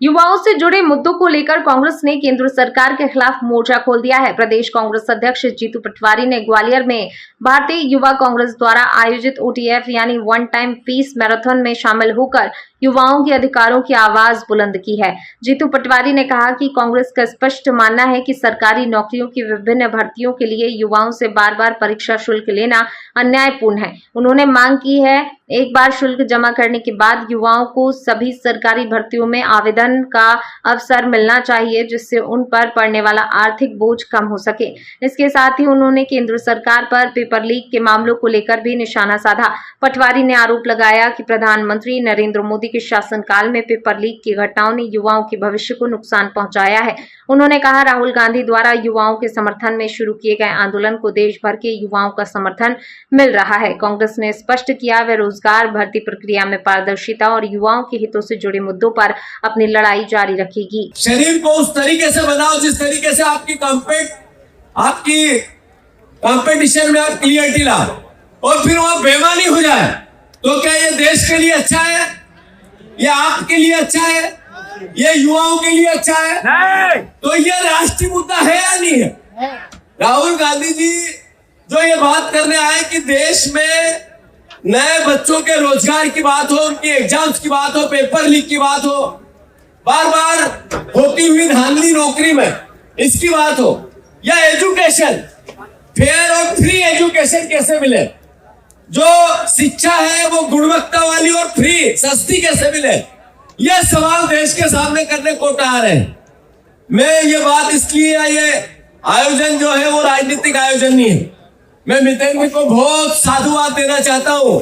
युवाओं से जुड़े मुद्दों को लेकर कांग्रेस ने केंद्र सरकार के खिलाफ मोर्चा खोल दिया है। प्रदेश कांग्रेस अध्यक्ष जीतू पटवारी ने ग्वालियर में भारतीय युवा कांग्रेस द्वारा आयोजित OTF यानी वन टाइम पीस मैराथन में शामिल होकर युवाओं के अधिकारों की आवाज बुलंद की है। जीतू पटवारी ने कहा कि कांग्रेस का स्पष्ट मानना है कि सरकारी नौकरियों की विभिन्न भर्तियों के लिए युवाओं से बार-बार परीक्षा शुल्क लेना अन्यायपूर्ण है। उन्होंने मांग की है एक बार शुल्क जमा करने के बाद युवाओं को सभी सरकारी भर्तियों में आवेदन का अवसर मिलना चाहिए, जिससे उन पर पड़ने वाला आर्थिक बोझ कम हो सके। इसके साथ ही उन्होंने केंद्र सरकार पर पेपर लीक के मामलों को लेकर भी निशाना साधा। पटवारी ने आरोप लगाया कि प्रधानमंत्री नरेंद्र मोदी के शासनकाल में पेपर लीक की घटनाओं ने युवाओं के भविष्य को नुकसान पहुंचाया है। उन्होंने कहा राहुल गांधी द्वारा युवाओं के समर्थन में शुरू किए गए आंदोलन को देश भर के युवाओं का समर्थन मिल रहा है। कांग्रेस ने स्पष्ट किया वह रोजगार भर्ती प्रक्रिया में पारदर्शिता और युवाओं के हितों से जुड़े मुद्दों पर अपनी लड़ाई जारी रखेगी। शरीर को उस तरीके से बनाओ जिस तरीके से आपकी कंपटीशन में आप क्लियरिटी लाओ, और फिर वो बेईमानी हो जाए तो क्या ये देश के लिए अच्छा है? ये आपके लिए अच्छा है? ये युवाओं के लिए अच्छा है? नहीं। तो ये राष्ट्रीय मुद्दा है या नहीं है? राहुल गांधी जी जो ये बात करने आए कि देश में नए बच्चों के रोजगार की बात हो, उनकी एग्जाम्स की बात हो, पेपर लीक की बात हो, बार बार होती हुई धांधली नौकरी में इसकी बात हो, या एजुकेशन फेयर और फ्री एजुकेशन कैसे मिले, जो शिक्षा है वो गुणवत्ता वाली और फ्री सस्ती कैसे मिले, ये सवाल देश के सामने करने को आ रहे हैं। मैं ये बात इसलिए, ये आयोजन जो है वो राजनीतिक आयोजन नहीं है। मैं मितेंद्र को बहुत साधुवाद देना चाहता हूं,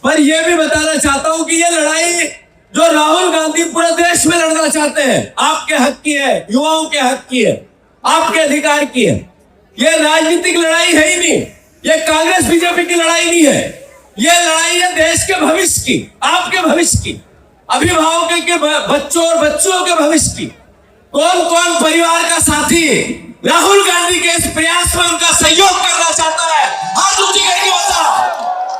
पर यह भी बताना चाहता हूं कि ये लड़ाई जो राहुल गांधी पूरे देश में लड़ना चाहते हैं, आपके हक की है, युवाओं के हक की है, आपके अधिकार की है। ये राजनीतिक लड़ाई है ही नहीं, ये कांग्रेस बीजेपी की लड़ाई नहीं है। ये लड़ाई है देश के भविष्य की, आपके भविष्य की, अभिभावकों के बच्चों और बच्चों के भविष्य की। कौन कौन परिवार का साथी राहुल गांधी के इस प्रयास में उनका सहयोग करना चाहता है? हाथ ऊंची